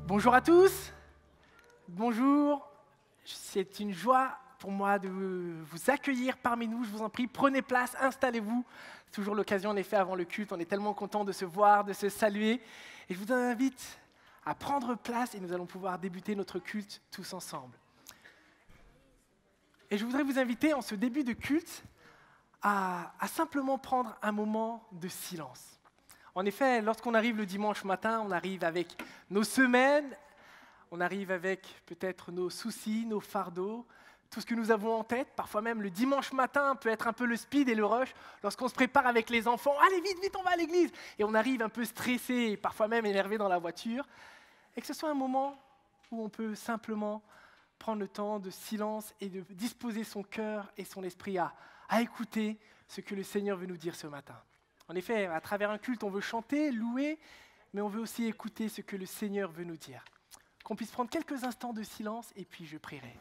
Bonjour à tous, bonjour, c'est une joie pour moi de vous accueillir parmi nous, je vous en prie, prenez place, installez-vous. C'est toujours l'occasion en effet avant le culte, on est tellement content de se voir, de se saluer. Et je vous invite à prendre place et nous allons pouvoir débuter notre culte tous ensemble. Et je voudrais vous inviter en ce début de culte à simplement prendre un moment de silence. En effet, lorsqu'on arrive le dimanche matin, on arrive avec nos semaines, on arrive avec peut-être nos soucis, nos fardeaux, tout ce que nous avons en tête. Parfois même, le dimanche matin peut être un peu le speed et le rush lorsqu'on se prépare avec les enfants. Allez, vite, vite, on va à l'église. Et on arrive un peu stressé et parfois même énervé dans la voiture. Et que ce soit un moment où on peut simplement prendre le temps de silence et de disposer son cœur et son esprit à écouter ce que le Seigneur veut nous dire ce matin. En effet, à travers un culte, on veut chanter, louer, mais on veut aussi écouter ce que le Seigneur veut nous dire. Qu'on puisse prendre quelques instants de silence et puis je prierai.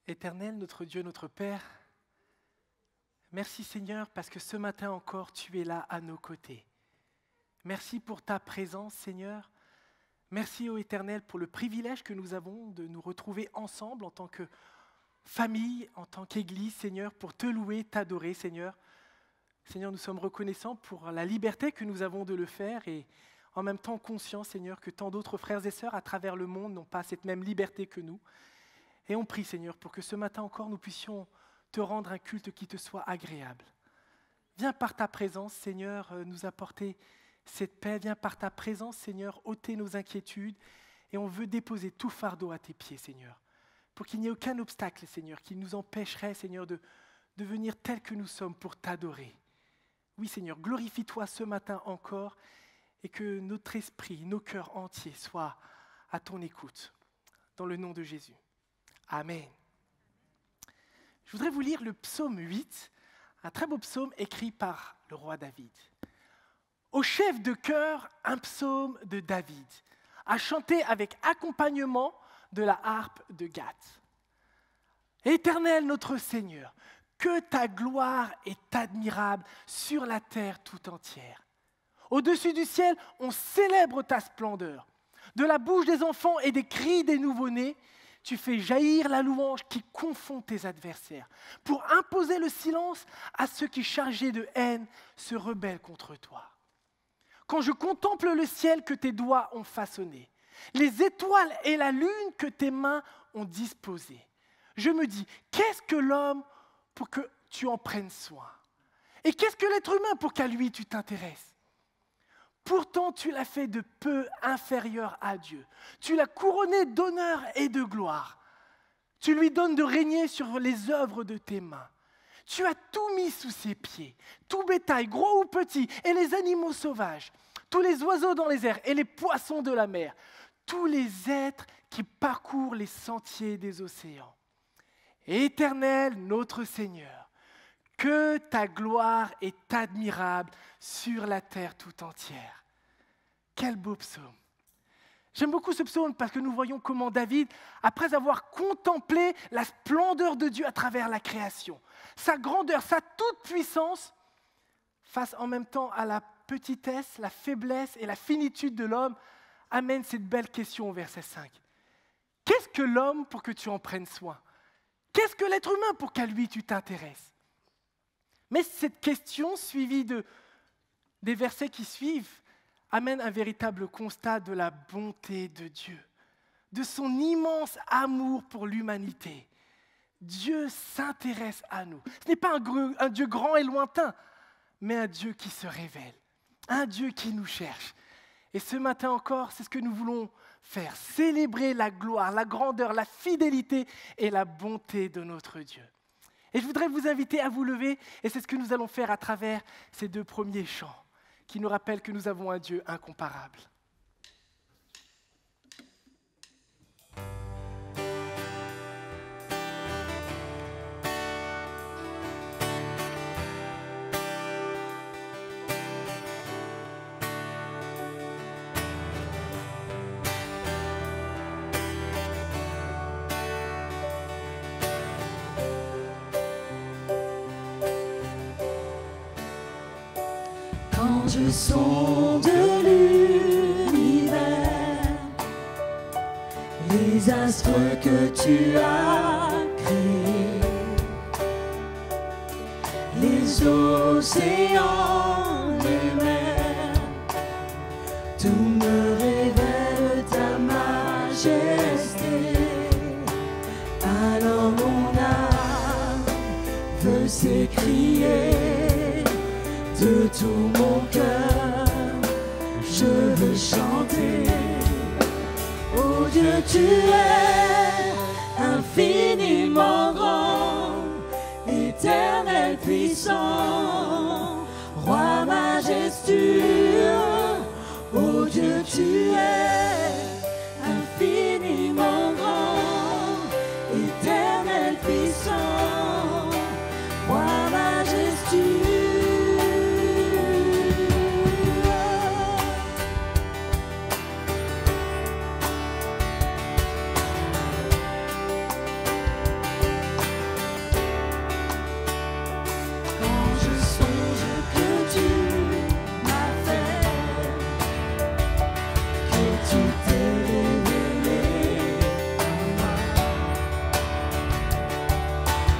Éternel, notre Dieu, notre Père, merci Seigneur parce que ce matin encore, tu es là à nos côtés. Merci pour ta présence Seigneur. Merci ô Éternel pour le privilège que nous avons de nous retrouver ensemble en tant que famille, en tant qu'Église Seigneur, pour te louer, t'adorer Seigneur. Seigneur, nous sommes reconnaissants pour la liberté que nous avons de le faire et en même temps conscients Seigneur que tant d'autres frères et sœurs à travers le monde n'ont pas cette même liberté que nous. Et on prie, Seigneur, pour que ce matin encore, nous puissions te rendre un culte qui te soit agréable. Viens par ta présence, Seigneur, nous apporter cette paix. Viens par ta présence, Seigneur, ôter nos inquiétudes. Et on veut déposer tout fardeau à tes pieds, Seigneur. Pour qu'il n'y ait aucun obstacle, Seigneur, qui nous empêcherait, Seigneur, de venir tel que nous sommes pour t'adorer. Oui, Seigneur, glorifie-toi ce matin encore et que notre esprit, nos cœurs entiers soient à ton écoute. Dans le nom de Jésus. Amen. Je voudrais vous lire le psaume 8, un très beau psaume écrit par le roi David. Au chef de chœur, un psaume de David, à chanter avec accompagnement de la harpe de Gath. Éternel notre Seigneur, que ta gloire est admirable sur la terre tout entière. Au-dessus du ciel, on célèbre ta splendeur. De la bouche des enfants et des cris des nouveau-nés, tu fais jaillir la louange qui confond tes adversaires, pour imposer le silence à ceux qui, chargés de haine, se rebellent contre toi. Quand je contemple le ciel que tes doigts ont façonné, les étoiles et la lune que tes mains ont disposées, je me dis, qu'est-ce que l'homme pour que tu en prennes soin? Et qu'est-ce que l'être humain pour qu'à lui tu t'intéresses? Pourtant, tu l'as fait de peu inférieur à Dieu. Tu l'as couronné d'honneur et de gloire. Tu lui donnes de régner sur les œuvres de tes mains. Tu as tout mis sous ses pieds, tout bétail, gros ou petit, et les animaux sauvages, tous les oiseaux dans les airs et les poissons de la mer, tous les êtres qui parcourent les sentiers des océans. Éternel, notre Seigneur, que ta gloire est admirable sur la terre tout entière. Quel beau psaume. J'aime beaucoup ce psaume parce que nous voyons comment David, après avoir contemplé la splendeur de Dieu à travers la création, sa grandeur, sa toute-puissance, face en même temps à la petitesse, la faiblesse et la finitude de l'homme, amène cette belle question au verset 5. Qu'est-ce que l'homme pour que tu en prennes soin? Qu'est-ce que l'être humain pour qu'à lui tu t'intéresses? Mais cette question, suivie des versets qui suivent, amène un véritable constat de la bonté de Dieu, de son immense amour pour l'humanité. Dieu s'intéresse à nous. Ce n'est pas un Dieu grand et lointain, mais un Dieu qui se révèle, un Dieu qui nous cherche. Et ce matin encore, c'est ce que nous voulons faire, célébrer la gloire, la grandeur, la fidélité et la bonté de notre Dieu. Et je voudrais vous inviter à vous lever, et c'est ce que nous allons faire à travers ces deux premiers chants, qui nous rappellent que nous avons un Dieu incomparable. je sonde l'univers, les astres que tu as créés, les océans, les mers, tout me révèle ta majesté. Alors mon âme veut s'écrier de tout mon cœur, je veux chanter. Oh Dieu, tu es infiniment grand, éternel puissant, roi majestueux. Oh Dieu, tu es infiniment grand, éternel puissant, roi majestueux.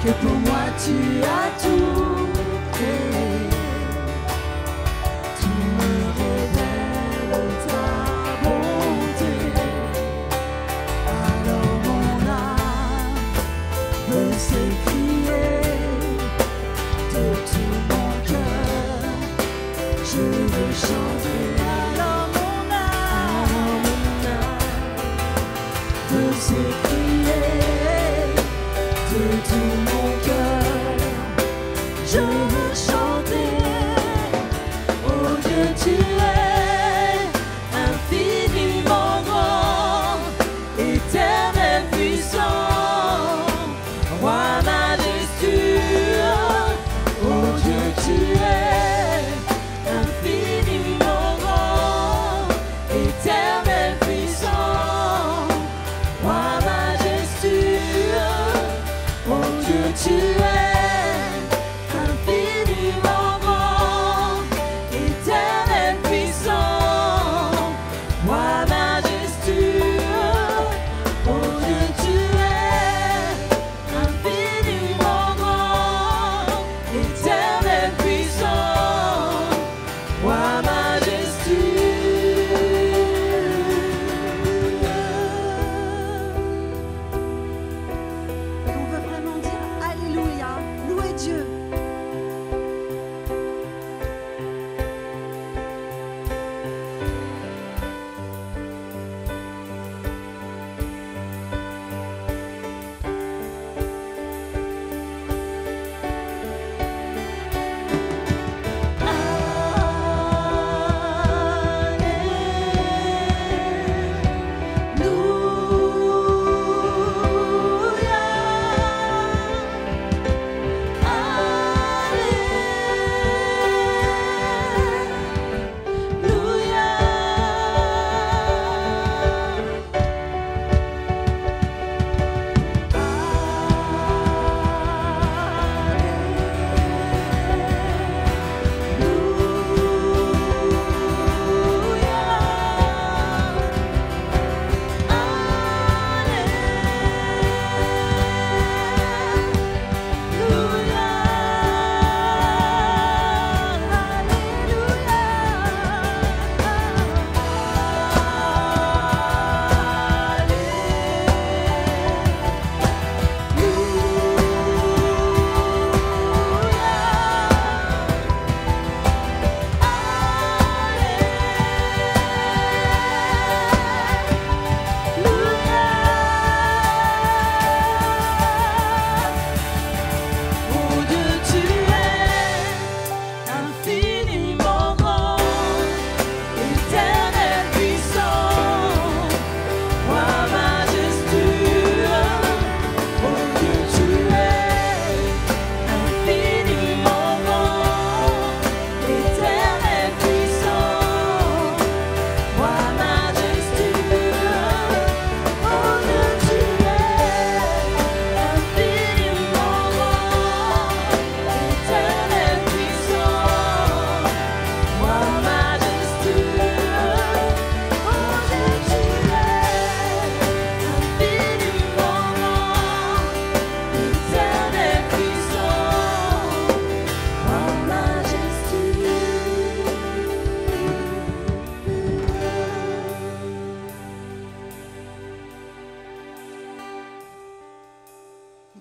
Que pour moi tu as tout créé, tu me révèles ta bonté. Alors mon âme veut s'écrier de tout mon cœur, je veux chanter. Alors mon âme veut s'écrier de tout mon cœur,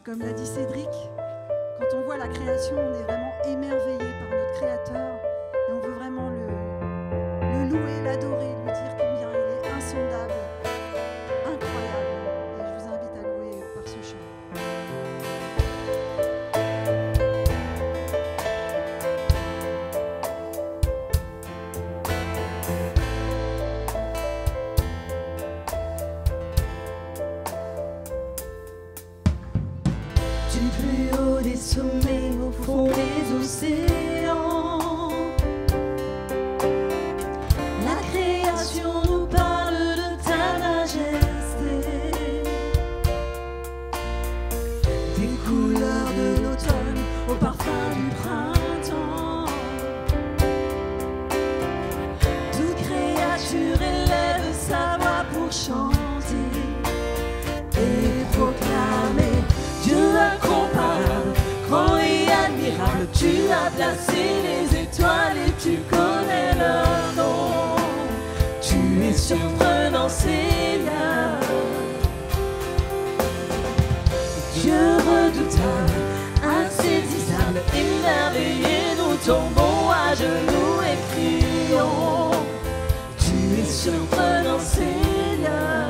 comme l'a dit Cédric, quand on voit la création, on est vraiment émerveillé par notre Créateur et on veut vraiment le louer, l'adorer, lui dire combien il est insondable, incroyable. Et je vous invite à louer par ce chant. Du plus haut des sommets au fond des océans, la création nous parle de ta majesté. Des couleurs de l'automne au parfum du printemps, toute créature élève sa voix pour chanter et proclamer Dieu incomparable, grand et admirable. Tu as placé les étoiles et tu connais leur nom. Tu es surprenant, Seigneur. Dieu redoutable, insaisissable, émerveillé, nous tombons à genoux et crions. Tu es surprenant, Seigneur.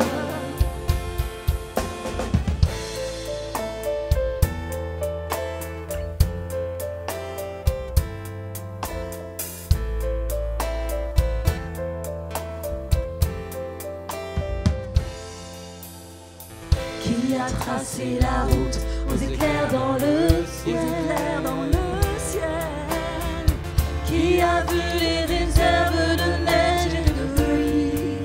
Qui a tracé la route aux éclairs dans le ciel, qui a vu les réserves de neige et de pluie,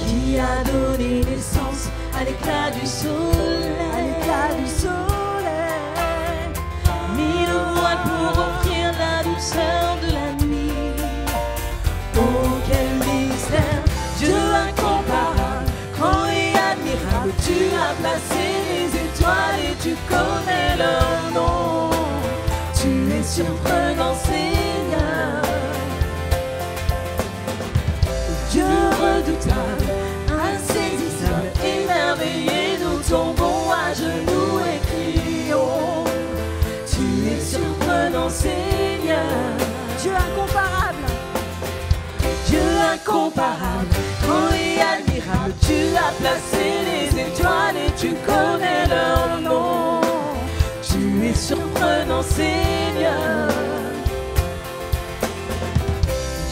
qui a donné naissance à l'éclat du soleil, mis le voile pour offrir la douceur de la nuit. Oh quel mystère, Dieu incomparable, grand et admirable, tu as placé les étoiles et tu connais leur nom. Tu es surprenant, Seigneur. Dieu redoutable, insaisissable, émerveillé, nous tombons à genoux et crions. Tu es surprenant, Seigneur. Dieu incomparable, Dieu incomparable, grand et admirable, tu as placé les étoiles et tu connais leur nom. Tu es surprenant, Seigneur.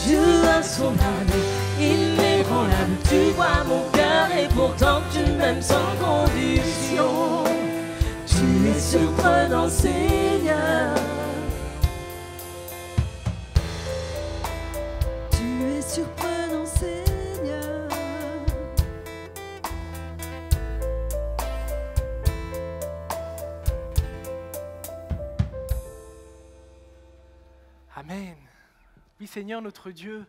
Dieu insondable, inébranlable, tu vois mon cœur et pourtant tu m'aimes sans condition. Tu es surprenant, Seigneur. tu es surprenant, Seigneur. Amen. Oui, Seigneur, notre Dieu,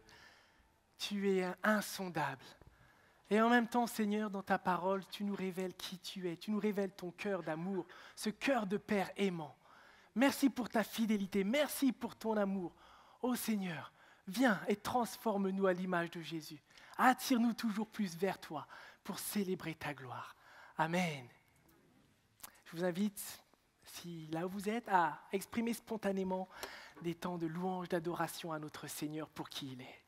tu es insondable. Et en même temps, Seigneur, dans ta parole, tu nous révèles qui tu es. Tu nous révèles ton cœur d'amour, ce cœur de Père aimant. Merci pour ta fidélité. Merci pour ton amour. Ô Seigneur, viens et transforme-nous à l'image de Jésus. Attire-nous toujours plus vers toi pour célébrer ta gloire. Amen. Je vous invite, si là où vous êtes, à exprimer spontanément des temps de louange, d'adoration à notre Seigneur pour qui il est.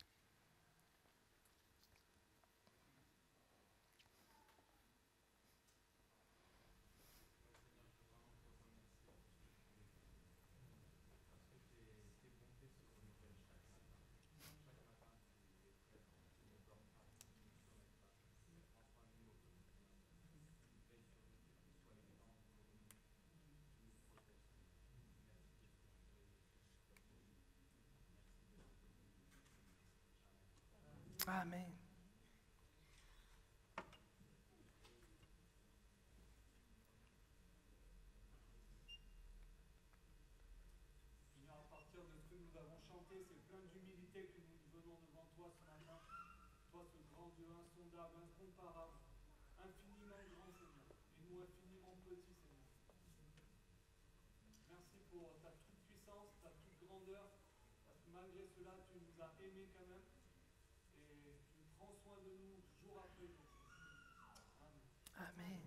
Amen. Seigneur, à partir de ce que nous avons chanté, c'est plein d'humilité que nous venons devant toi ce matin. Toi, ce grand Dieu insondable, incomparable, infiniment grand, Seigneur, et nous infiniment petits, Seigneur. Merci pour ta toute puissance, ta toute grandeur, parce que malgré cela, tu nous as aimés quand même, et tu prends soin de nous jour après jour. Amen. Amen.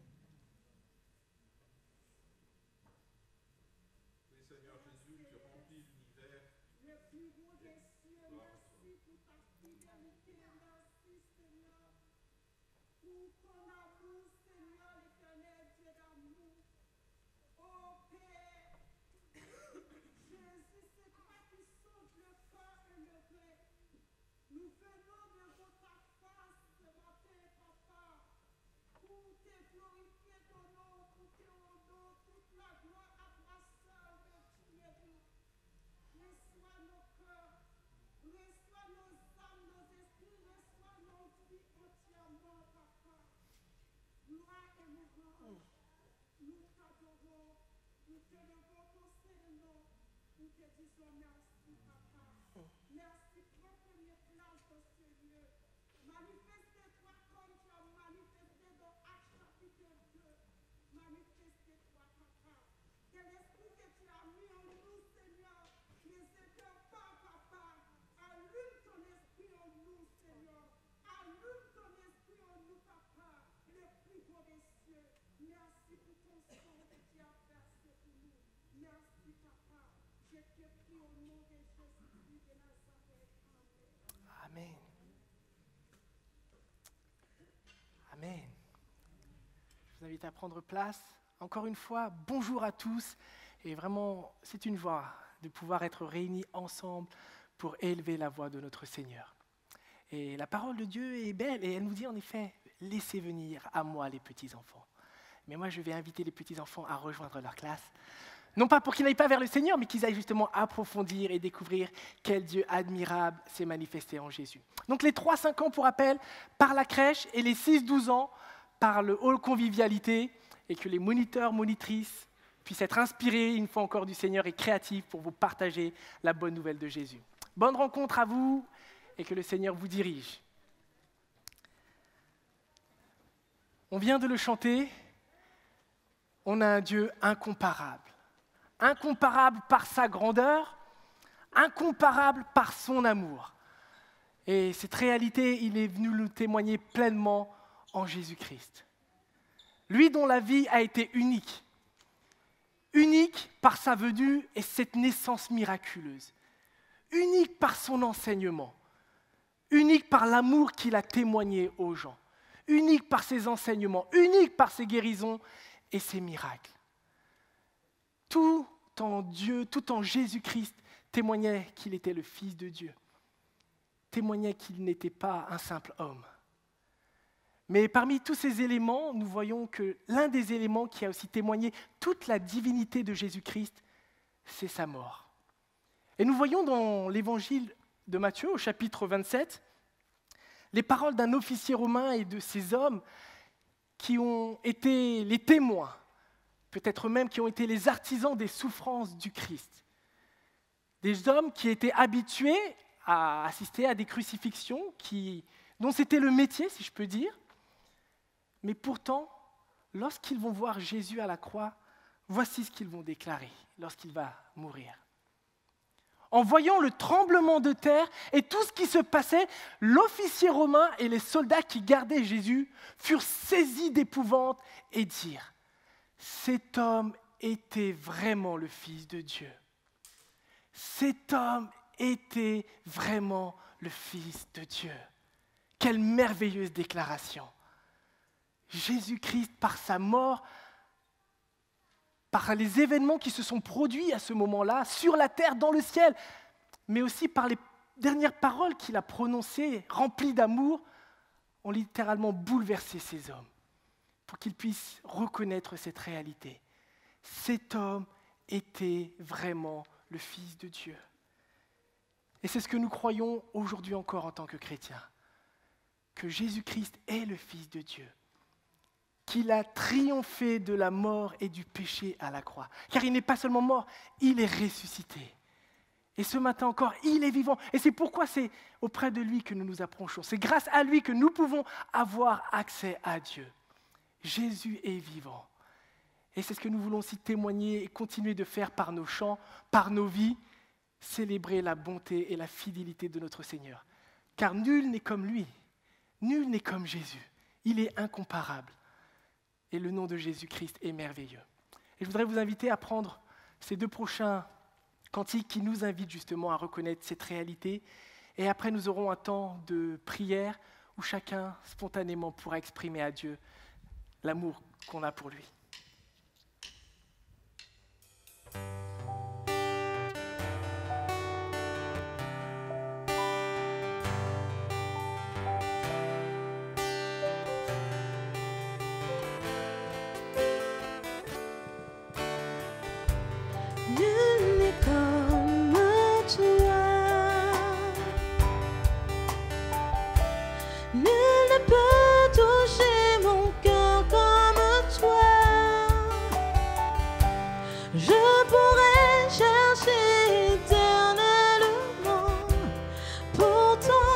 Amen. Amen. Je vous invite à prendre place. Encore une fois, bonjour à tous. Et vraiment, c'est une joie de pouvoir être réunis ensemble pour élever la voix de notre Seigneur. Et la parole de Dieu est belle et elle nous dit en effet, laissez venir à moi les petits-enfants. Mais moi, je vais inviter les petits-enfants à rejoindre leur classe. Non pas pour qu'ils n'aillent pas vers le Seigneur, mais qu'ils aillent justement approfondir et découvrir quel Dieu admirable s'est manifesté en Jésus. Donc les 3-5 ans, pour rappel, par la crèche, et les 6-12 ans, par le hall convivialité, et que les moniteurs, monitrices puissent être inspirés, une fois encore, du Seigneur et créatifs pour vous partager la bonne nouvelle de Jésus. Bonne rencontre à vous, et que le Seigneur vous dirige. On vient de le chanter, on a un Dieu incomparable. Incomparable par sa grandeur, incomparable par son amour. Et cette réalité, il est venu nous témoigner pleinement en Jésus-Christ. Lui dont la vie a été unique. Unique par sa venue et cette naissance miraculeuse. Unique par son enseignement. Unique par l'amour qu'il a témoigné aux gens. Unique par ses enseignements. Unique par ses guérisons et ses miracles. Tout en Dieu, tout en Jésus-Christ, témoignait qu'il était le Fils de Dieu, témoignait qu'il n'était pas un simple homme. Mais parmi tous ces éléments, nous voyons que l'un des éléments qui a aussi témoigné toute la divinité de Jésus-Christ, c'est sa mort. Et nous voyons dans l'évangile de Matthieu, au chapitre 27, les paroles d'un officier romain et de ces hommes qui ont été les témoins, peut-être même qui ont été les artisans des souffrances du Christ. Des hommes qui étaient habitués à assister à des crucifixions, dont c'était le métier, si je peux dire. Mais pourtant, lorsqu'ils vont voir Jésus à la croix, voici ce qu'ils vont déclarer lorsqu'il va mourir. En voyant le tremblement de terre et tout ce qui se passait, l'officier romain et les soldats qui gardaient Jésus furent saisis d'épouvante et dirent: cet homme était vraiment le Fils de Dieu. Cet homme était vraiment le Fils de Dieu. Quelle merveilleuse déclaration. Jésus-Christ, par sa mort, par les événements qui se sont produits à ce moment-là, sur la terre, dans le ciel, mais aussi par les dernières paroles qu'il a prononcées, remplies d'amour, ont littéralement bouleversé ces hommes, pour qu'ils puissent reconnaître cette réalité. Cet homme était vraiment le Fils de Dieu. Et c'est ce que nous croyons aujourd'hui encore en tant que chrétiens, que Jésus-Christ est le Fils de Dieu, qu'il a triomphé de la mort et du péché à la croix. Car il n'est pas seulement mort, il est ressuscité. Et ce matin encore, il est vivant. Et c'est pourquoi c'est auprès de lui que nous nous approchons. C'est grâce à lui que nous pouvons avoir accès à Dieu. Jésus est vivant. Et c'est ce que nous voulons aussi témoigner et continuer de faire par nos chants, par nos vies, célébrer la bonté et la fidélité de notre Seigneur. Car nul n'est comme lui, nul n'est comme Jésus. Il est incomparable. Et le nom de Jésus-Christ est merveilleux. Et je voudrais vous inviter à prendre ces 2 prochains cantiques qui nous invitent justement à reconnaître cette réalité Et après, nous aurons un temps de prière où chacun, spontanément, pourra exprimer à Dieu l'amour qu'on a pour lui. Nul n'est comme toi. Nul ne peut toucher mon cœur comme toi. Je pourrais chercher éternellement, pourtant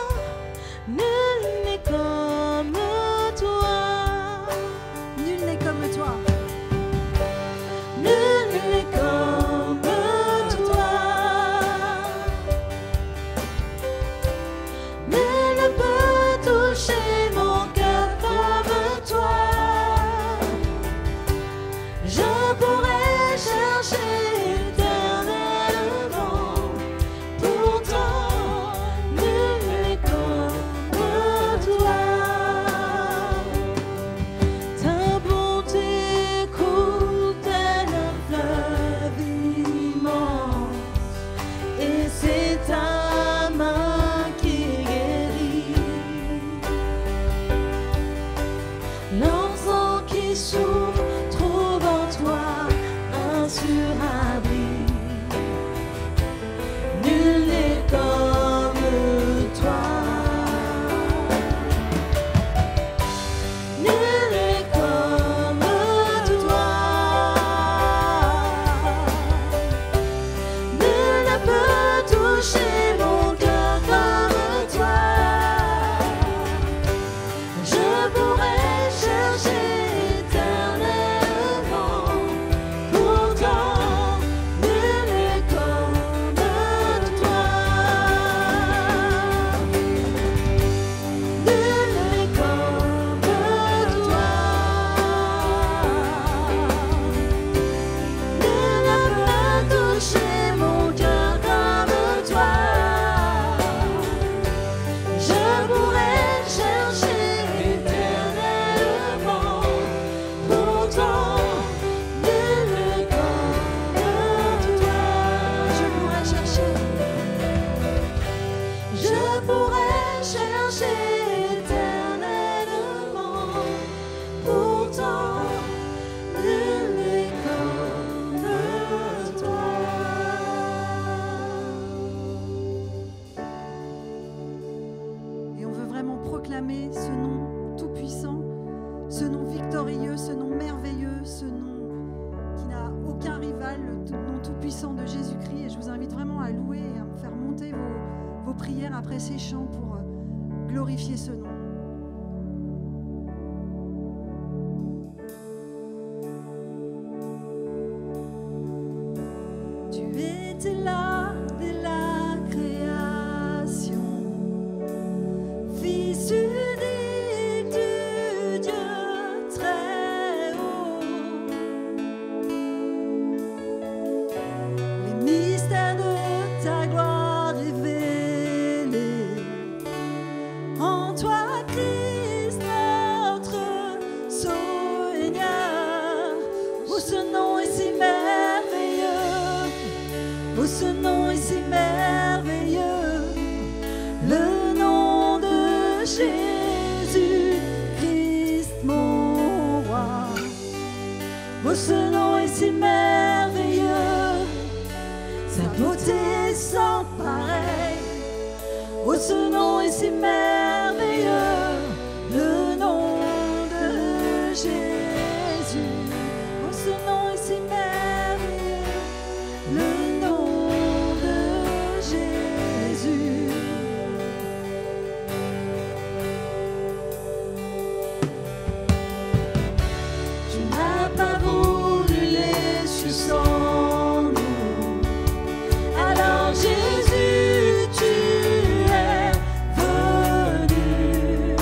nul n'est comme toi. Nul n'est comme toi. Nul n'est comme toi. Nul ne peut toucher mon cœur comme toi. Je pourrais chercher éternellement, pourtant nul n'est comme toi. Ta bonté coule tel un fleuve immense, et c'est ta main qui guérit. L'enfant qui souffre trouve en toi un surabri. Nul n'est comme toi. Nul n'est comme toi. Nul ne peut toucher mon cœur comme toi. Je pourrais chercher éternellement, pourtant nul n'est comme toi. Nul n'est comme toi. Nul ne peut toucher mon cœur comme toi. Je pourrais chercher éternellement, pourtant nul n'est comme toi. Je pourrais chercher. Je pourrais chercher éternellement, pourtant nul n'est comme toi. Et on veut vraiment proclamer ce nom tout-puissant, ce nom victorieux, ce nom merveilleux, ce nom qui n'a aucun rival, le nom tout-puissant de Jésus-Christ. Et je vous invite vraiment à louer et à me faire monter vos prières après ces chants pour glorifier ce nom. Tu étais là dès la création, Fils unique du Dieu très haut. Les mystères de ta gloire révélés en toi, Christ, notre Seigneur. Oh, ce nom est si merveilleux. Oh, ce nom est si merveilleux, le nom de Jésus Christ, mon roi. Oh, ce nom est si merveilleux, sa beauté est sans pareil. Oh, ce nom est si merveilleux, le nom de Jésus. Oh, ce nom est si merveilleux, le nom de Jésus. Tu n'as pas voulu les cieux sans nous. Alors Jésus, tu es venu.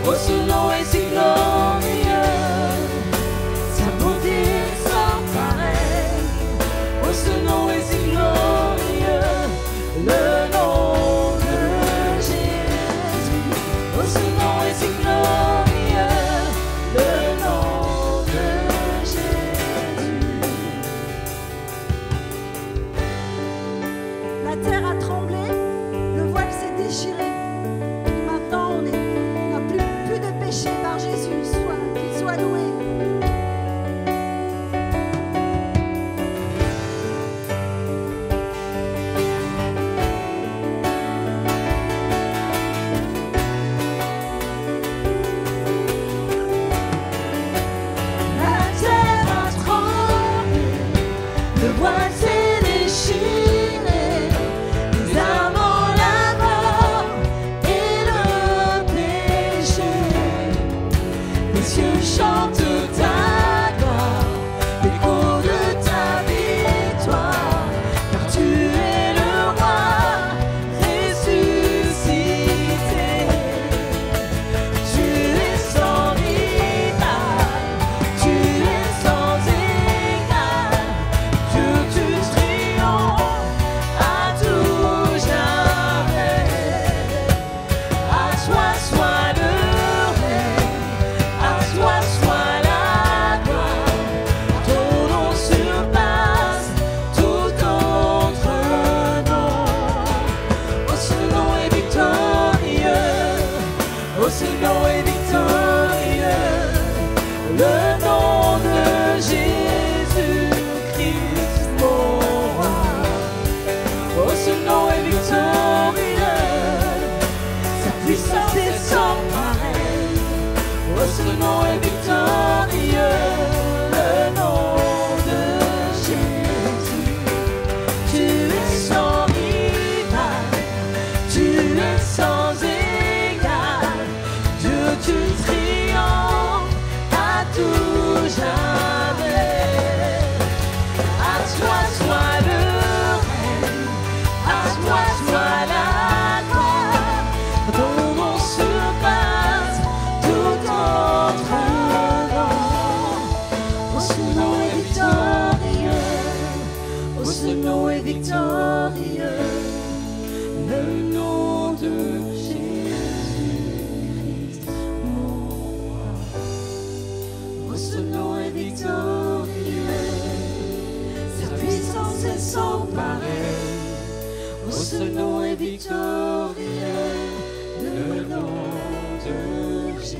Oh, ce nom est si glorieux, sa beauté sans pareil. Oh, ce nom est si glorieux, le nom de Jésus. Oh, ce nom est si glorieux, le nom de Jésus. La terre a tremblé, le voile s'est déchiré. Et maintenant, on n'a plus de péché par Jésus. Qu'il soit loué. La terre a tremblé, le voile s'est déchiré, les amants, la mort et le péché. Les cieux chantent ta gloire, l'écho de ta victoire, car tu es le roi ressuscité. Tu es sans rival, tu es sans égal, Dieu tu triomphes à tout jamais. À toi soit le règne, à toi soit la gloire, ton nom surpasse tout autre nom. Oh, ce nom est victorieux, oh, ce nom est victorieux, le nom de Jésus-Christ, mon roi. Oh, ce nom est victorieux, sa puissance est sans pareil. Oh, ce nom est victorieux, le nom de Jésus. Tu es sans rival, tu es sans égal, Dieu tu triomphes à tout jamais. À toi soit le règne, à toi soit la gloire, ton nom surpasse tout autre nom. Oh, ce nom est victorieux, oh, ce nom est victorieux, le nom de Jésus-Christ, mon roi. Oh, ce nom est victorieux, sa puissance est sans pareil. Oh, ce nom est victorieux, le nom de Jésus.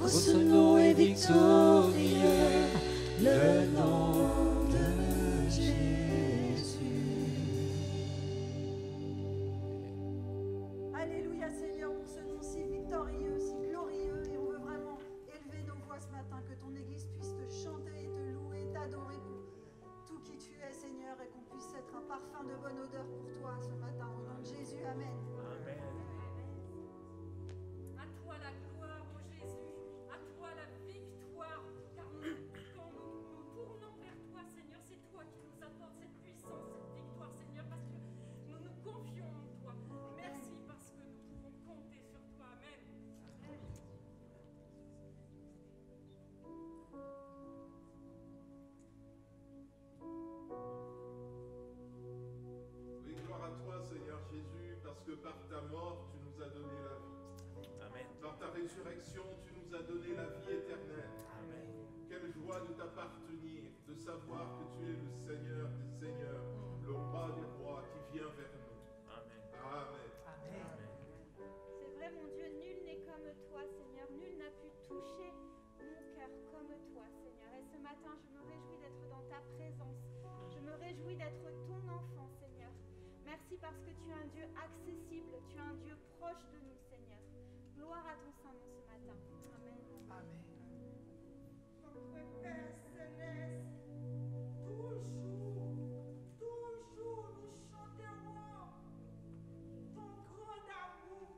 Oh, ce nom est victorieux, le nom de Jésus. Alléluia Seigneur pour ce nom si victorieux, si glorieux. Et on veut vraiment élever nos voix ce matin, que ton Église puisse te chanter et te louer, t'adorer pour tout qui tu es Seigneur, et qu'on puisse être un parfum de bonne odeur pour toi ce matin. Au nom de Jésus, Amen. À toi la gloire, ô Jésus, à toi la victoire, car quand nous tournons vers toi, Seigneur, c'est toi qui nous apportes cette puissance, cette victoire, Seigneur, parce que nous nous confions en toi. Merci parce que nous pouvons compter sur toi. Amen. Oui, gloire à toi, Seigneur Jésus, parce que par ta mort, tu nous as donné la vie. Amen. Par ta résurrection, tu nous as donné la vie éternelle. Amen. Quelle joie de t'appartenir, de savoir que tu es le Seigneur des Seigneurs, le Roi des Rois qui vient vers nous. Amen. Amen. C'est vrai, mon Dieu, nul n'est comme toi, Seigneur. Nul n'a pu toucher mon cœur comme toi, Seigneur. Et ce matin, je me réjouis d'être dans ta présence. Je me réjouis d'être ton enfant, Seigneur. Merci parce que tu es un Dieu accessible, tu es un Dieu proche de nous, Seigneur. Gloire à ton saint nom ce matin. Amen. Amen. Notre Père céleste, toujours nous chanterons ton grand amour.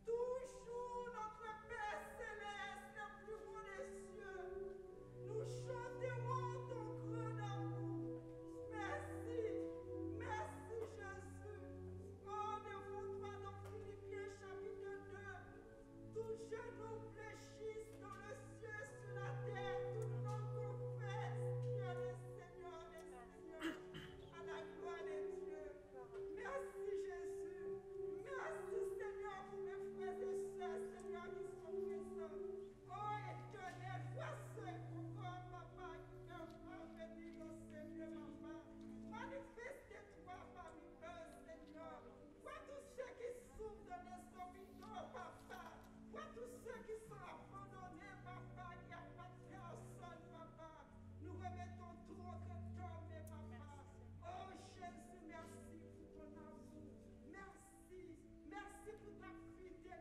Toujours notre Père céleste, le plus haut des cieux, nous chanterons ton grand amour. Merci Jésus. Oh, devant toi dans Philippiens chapitre 2, genou fléchisse dans le ciel, sur la terre, tout le monde confesse qu'il est le Seigneur des Seigneurs, à la gloire de Dieu. Merci Jésus. Merci Seigneur pour mes frères et sœurs, Seigneur, qui sont présents. Oh éternel, vois ce pourquoi, papa, qui peuvent parvenir au Seigneur, papa. Manifeste-toi parmi eux, Seigneur. Vois tous ceux qui souffrent de l'insomnie, papa. Vois tous ceux qui sont abandonnés, papa, qui n'ont pas de personne, papa. Nous remettons tout entre toi, mais papa. Oh Jésus, merci pour ton amour. Merci. Merci pour ta fidélité.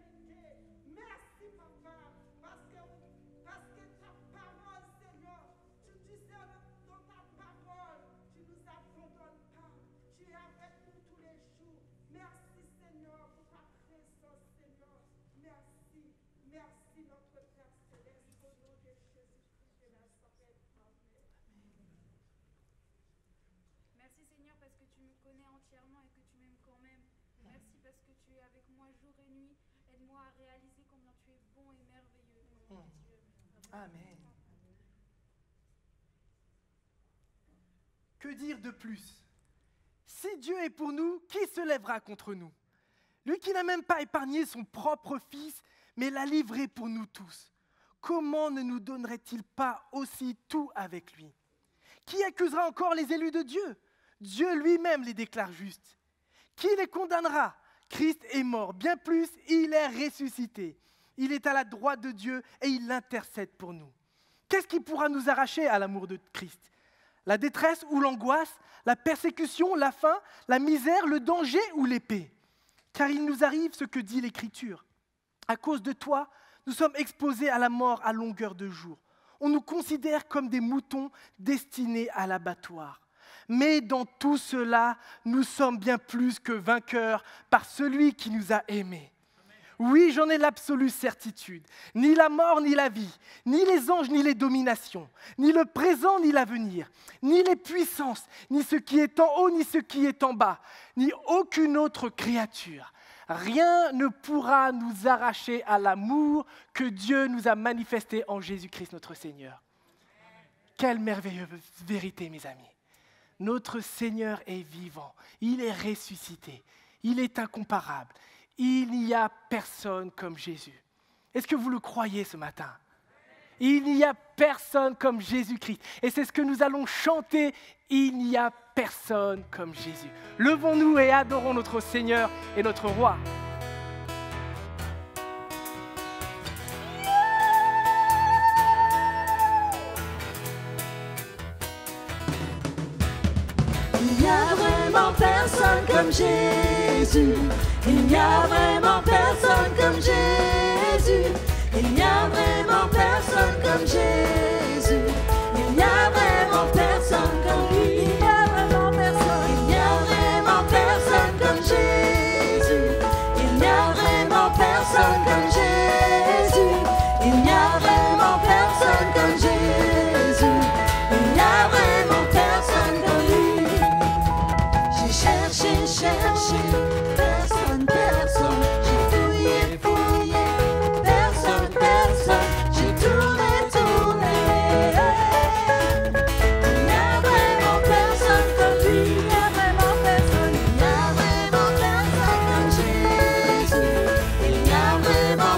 Merci, papa. Parce que ta parole, Seigneur, tu disais dans ta parole, tu nous abandonnes pas. Tu es avec nous tous les jours. Merci, Seigneur, pour ta présence, Seigneur. Merci. Merci, notre Père Céleste, au nom de Jésus-Christ de Nazareth. Amen. Merci Seigneur parce que tu me connais entièrement et que tu m'aimes quand même. Merci parce que tu es avec moi jour et nuit. Aide-moi à réaliser combien tu es bon et merveilleux. Au nom de Dieu. Amen. Que dire de plus? Si Dieu est pour nous, qui se lèvera contre nous? Lui qui n'a même pas épargné son propre Fils, mais l'a livré pour nous tous. Comment ne nous donnerait-il pas aussi tout avec lui? Qui accusera encore les élus de Dieu? Dieu lui-même les déclare justes. Qui les condamnera? Christ est mort, bien plus, il est ressuscité. Il est à la droite de Dieu et il intercède pour nous. Qu'est-ce qui pourra nous arracher à l'amour de Christ? La détresse ou l'angoisse, la persécution, la faim, la misère, le danger ou l'épée? Car il nous arrive ce que dit l'Écriture. À cause de toi, nous sommes exposés à la mort à longueur de jour. On nous considère comme des moutons destinés à l'abattoir. Mais dans tout cela, nous sommes bien plus que vainqueurs par celui qui nous a aimés. Oui, j'en ai l'absolue certitude. Ni la mort, ni la vie, ni les anges, ni les dominations, ni le présent, ni l'avenir, ni les puissances, ni ce qui est en haut, ni ce qui est en bas, ni aucune autre créature. Rien ne pourra nous arracher à l'amour que Dieu nous a manifesté en Jésus-Christ notre Seigneur. Quelle merveilleuse vérité, mes amis. Notre Seigneur est vivant, il est ressuscité, il est incomparable. Il n'y a personne comme Jésus. Est-ce que vous le croyez ce matin? Il n'y a personne comme Jésus-Christ. Et c'est ce que nous allons chanter. Il n'y a personne comme Jésus. Levons-nous et adorons notre Seigneur et notre Roi. Il n'y a vraiment personne comme Jésus. Il n'y a vraiment personne comme Jésus. Il n'y a vraiment personne comme Jésus. Il n'y a vraiment personne comme lui. Il n'y a vraiment personne. Il n'y a vraiment personne comme Jésus. Il n'y a vraiment personne comme Jésus. Il n'y a vraiment personne comme Jésus. Il n'y a vraiment personne comme lui. J'ai cherché, personne, personne. J'ai fouillé, personne, personne. J'ai tourné. Il n'y a vraiment personne comme lui. Il n'y a vraiment personne. Il n'y a vraiment personne comme Jésus. Il n'y a vraiment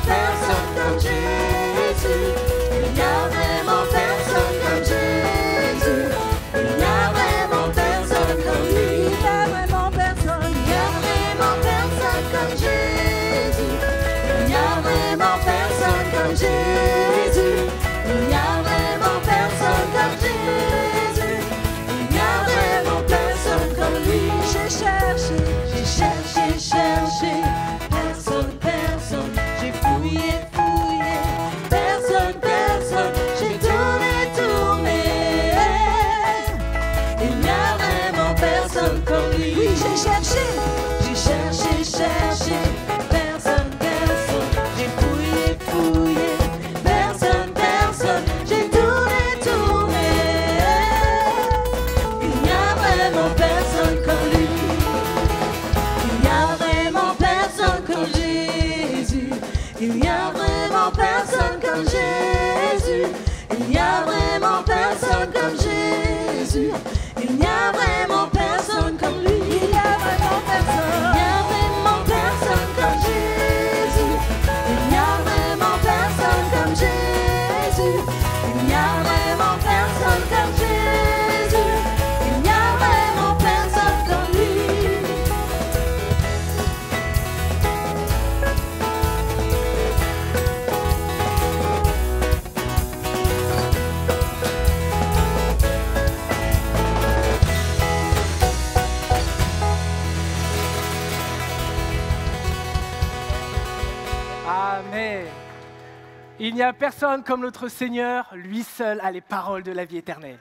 personne comme Jésus. Il n'y a vraiment personne comme Jésus. Il n'y a vraiment personne comme lui. Il n'y a vraiment personne. Il n'y a vraiment personne comme Jésus. Il n'y a vraiment personne comme Jésus. Il n'y a vraiment personne comme Jésus. Il n'y a vraiment personne comme lui. Amen. Il n'y a personne comme notre Seigneur, lui seul a les paroles de la vie éternelle.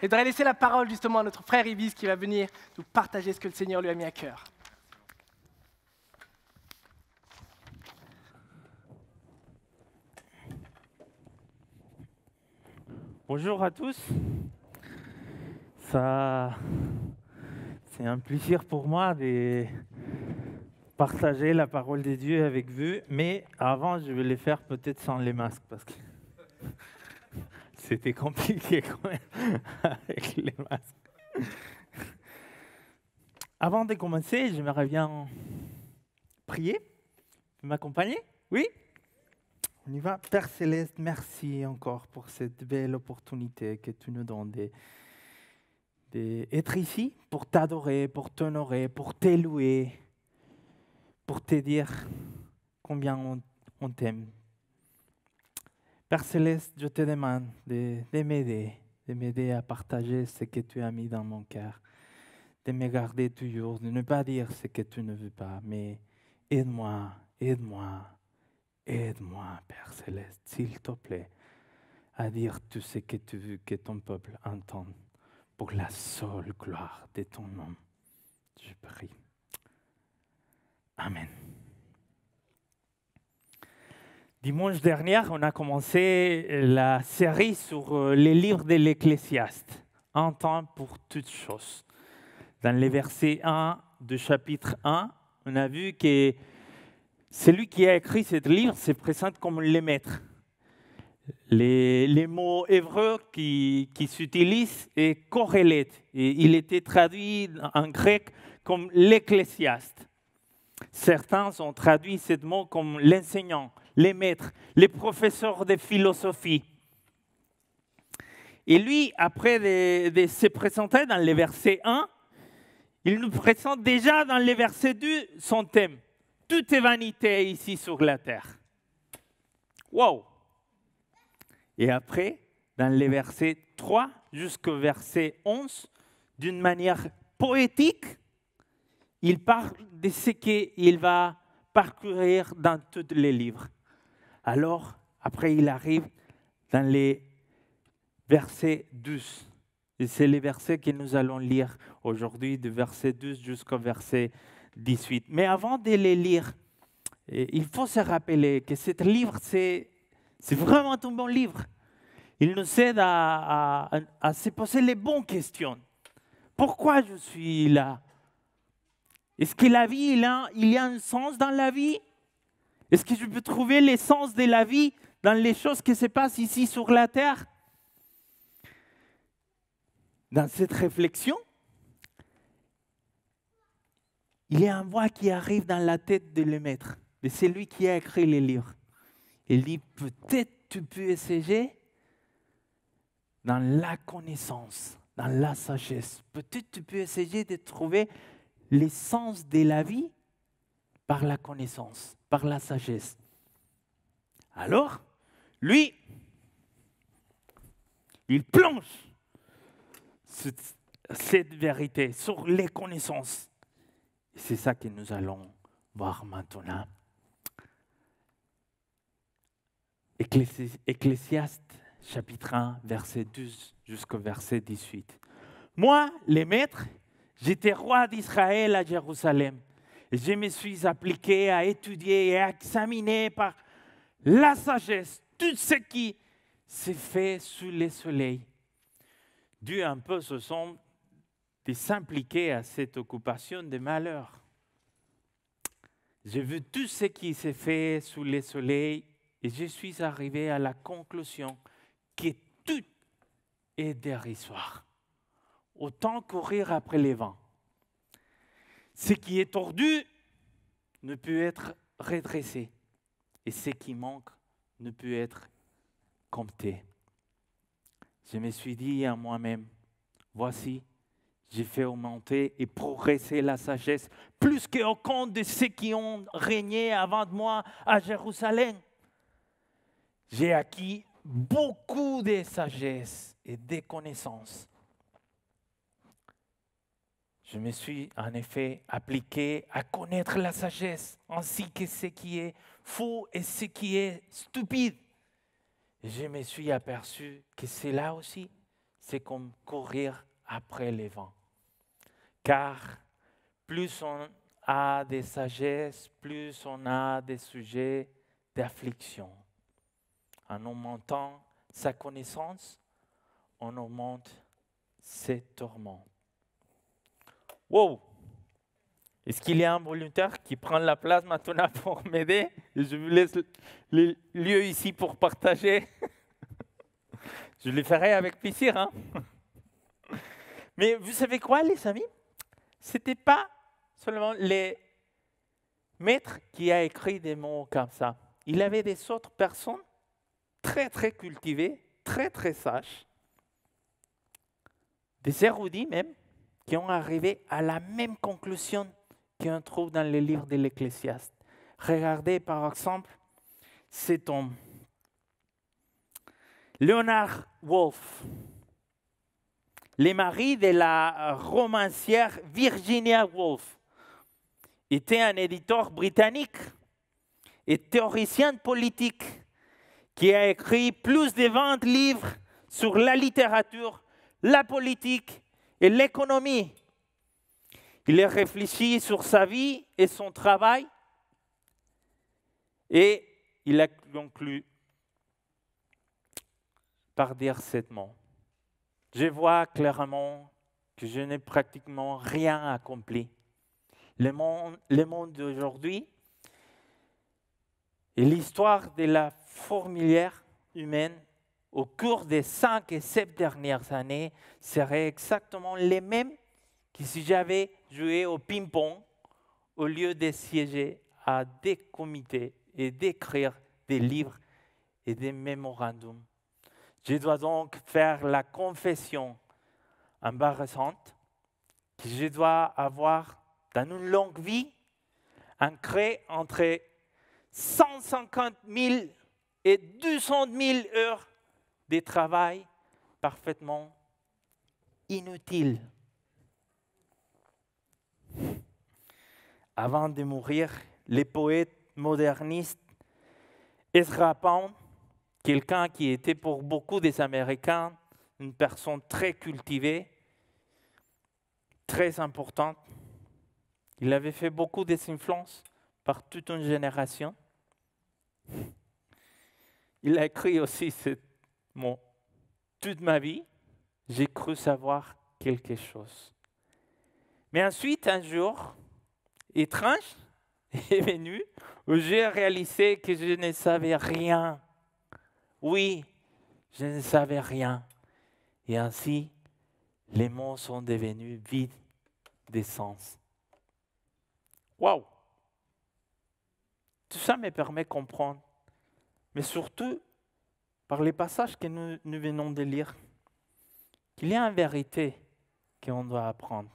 Et je voudrais laisser la parole justement à notre frère Ibis qui va venir nous partager ce que le Seigneur lui a mis à cœur. Bonjour à tous. C'est un plaisir pour moi de partager la parole de Dieu avec vous, mais avant, je vais le faire peut-être sans les masques parce que c'était compliqué quand même avec les masques. Avant de commencer, j'aimerais bien prier. Vous m'accompagnez? Oui? On y va. Père Céleste, merci encore pour cette belle opportunité que tu nous donnes d'être ici pour t'adorer, pour t'honorer, pour t'élouer, pour te dire combien on t'aime. Père Céleste, je te demande de m'aider à partager ce que tu as mis dans mon cœur, de me garder toujours, de ne pas dire ce que tu ne veux pas, mais aide-moi, Père Céleste, s'il te plaît, à dire tout ce que tu veux que ton peuple entende pour la seule gloire de ton nom. Je prie. Amen. Dimanche dernier, on a commencé la série sur les livres de l'Ecclésiaste, un temps pour toutes choses. Dans les versets 1 du chapitre 1, on a vu que celui qui a écrit ce livre se présente comme le maître. Les mots hébreux qui s'utilisent est corrélate. Et il était traduit en grec comme l'Ecclésiaste. Certains ont traduit ce mot comme l'enseignant, les maîtres, les professeurs de philosophie. Et lui, après de se présenter dans le verset 1, il nous présente déjà dans le verset 2 son thème. Tout est vanité ici sur la terre. Wow! Et après, dans les versets 3 jusqu'au verset 11, d'une manière poétique, il parle de ce qu'il va parcourir dans tous les livres. Alors, après, il arrive dans les versets 12. Et c'est les versets que nous allons lire aujourd'hui, du verset 12 jusqu'au verset 18. Mais avant de les lire, il faut se rappeler que ce livre, c'est vraiment un bon livre. Il nous aide à se poser les bonnes questions. Pourquoi je suis là? Est-ce que la vie, il y a un sens dans la vie? Est-ce que je peux trouver l'essence de la vie dans les choses qui se passent ici sur la terre? Dans cette réflexion, il y a une voix qui arrive dans la tête de le maître, de celui qui a écrit les livres. Il dit, peut-être tu peux essayer dans la connaissance, dans la sagesse. Peut-être tu peux essayer de trouver l'essence de la vie par la connaissance, par la sagesse. Alors, lui, il plonge cette vérité sur les connaissances. Et c'est ça que nous allons voir maintenant. Ecclésiaste, chapitre 1, verset 12 jusqu'au verset 18. Moi, le maître, j'étais roi d'Israël à Jérusalem. Et je me suis appliqué à étudier et à examiner par la sagesse tout ce qui se fait sous le soleil. Dieu un peu se sent de s'impliquer à cette occupation de malheur. J'ai vu tout ce qui s'est fait sous le soleil Et je suis arrivé à la conclusion que tout est dérisoire. Autant courir après les vents. Ce qui est tordu ne peut être redressé. Et ce qui manque ne peut être compté. Je me suis dit à moi-même, voici, j'ai fait augmenter et progresser la sagesse plus qu'aucun de ceux qui ont régné avant de moi à Jérusalem. J'ai acquis beaucoup de sagesse et de connaissances. Je me suis en effet appliqué à connaître la sagesse, ainsi que ce qui est faux et ce qui est stupide. Et je me suis aperçu que cela aussi, c'est comme courir après les vents. Car plus on a de sagesse, plus on a des sujets d'affliction. En augmentant sa connaissance, on augmente ses tourments. Wow! Est-ce qu'il y a un volontaire qui prend la place maintenant pour m'aider? Je vous laisse le lieu ici pour partager. Je le ferai avec plaisir. Hein? Mais vous savez quoi, les amis? Ce n'était pas seulement les maîtres qui a écrit des mots comme ça. Il y avait des autres personnes très, très cultivées, très, très sages, des érudits même, qui ont arrivé à la même conclusion qu'on trouve dans les livres de l'Ecclésiaste. Regardez par exemple cet homme, Leonard Woolf, le mari de la romancière Virginia Woolf, était un éditeur britannique et théoricien politique qui a écrit plus de 20 livres sur la littérature, la politique et l'économie. Il a réfléchi sur sa vie et son travail et il a conclu par dire ces mots. Je vois clairement que je n'ai pratiquement rien accompli. Le monde d'aujourd'hui et l'histoire de la fourmilière humaine au cours des 5 et 7 dernières années seraient exactement les mêmes que si j'avais joué au ping-pong au lieu de siéger à des comités et d'écrire des livres et des mémorandums. Je dois donc faire la confession embarrassante que je dois avoir dans une longue vie ancrée entre 150 000 et 200 000 heures de travail parfaitement inutile. Avant de mourir, les poètes modernistes Ezra Pound, quelqu'un qui était pour beaucoup des Américains une personne très cultivée, très importante, il avait fait beaucoup d'influences par toute une génération. Il a écrit aussi ce mot. Toute ma vie, j'ai cru savoir quelque chose. Mais ensuite, un jour, étrange est venu où j'ai réalisé que je ne savais rien. Oui, je ne savais rien. Et ainsi, les mots sont devenus vides de sens. Waouh! Tout ça me permet de comprendre, mais surtout par les passages que nous venons de lire, qu'il y a une vérité qu'on doit apprendre.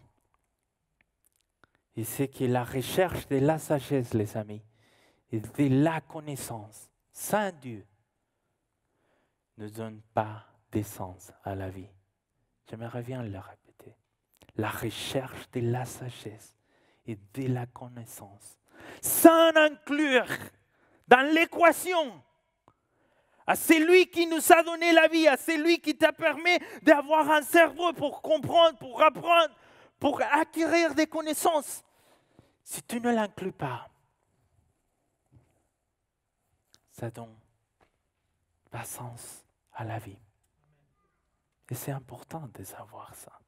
Et c'est que la recherche de la sagesse, les amis, et de la connaissance sans Dieu ne donne pas de sens à la vie. J'aimerais bien le répéter. La recherche de la sagesse et de la connaissance, sans inclure dans l'équation à celui qui nous a donné la vie, à celui qui t'a permis d'avoir un cerveau pour comprendre, pour apprendre, pour acquérir des connaissances. Si tu ne l'inclus pas, ça donne pas sens à la vie. Et c'est important de savoir ça.